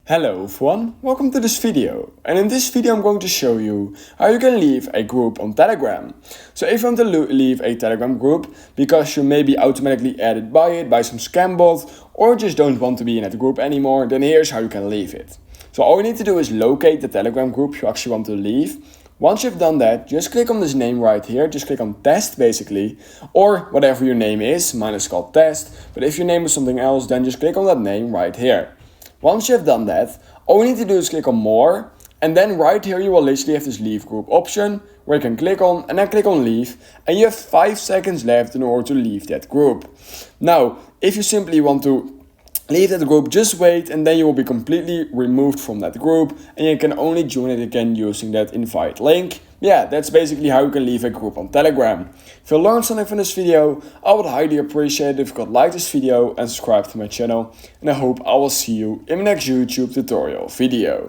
Hello everyone, welcome to this video, and in this video I'm going to show you how you can leave a group on Telegram. So if you want to leave a Telegram group because you may be automatically added by some scam bot or just don't want to be in that group anymore, then here's how you can leave it. So all you need to do is locate the Telegram group you actually want to leave. Once you've done that, just click on this name right here, just click on test basically, or whatever your name is. Mine is called test, but if your name is something else, then just click on that name right here. Once you have done that, all you need to do is click on more, and then right here you will literally have this leave group option where you can click on and then click on leave, and you have 5 seconds left in order to leave that group. Now, if you simply want to leave that group, just wait and then you will be completely removed from that group and you can only join it again using that invite link. Yeah, that's basically how you can leave a group on Telegram. If you learned something from this video, I would highly appreciate it if you could like this video and subscribe to my channel. And I hope I will see you in the next YouTube tutorial video.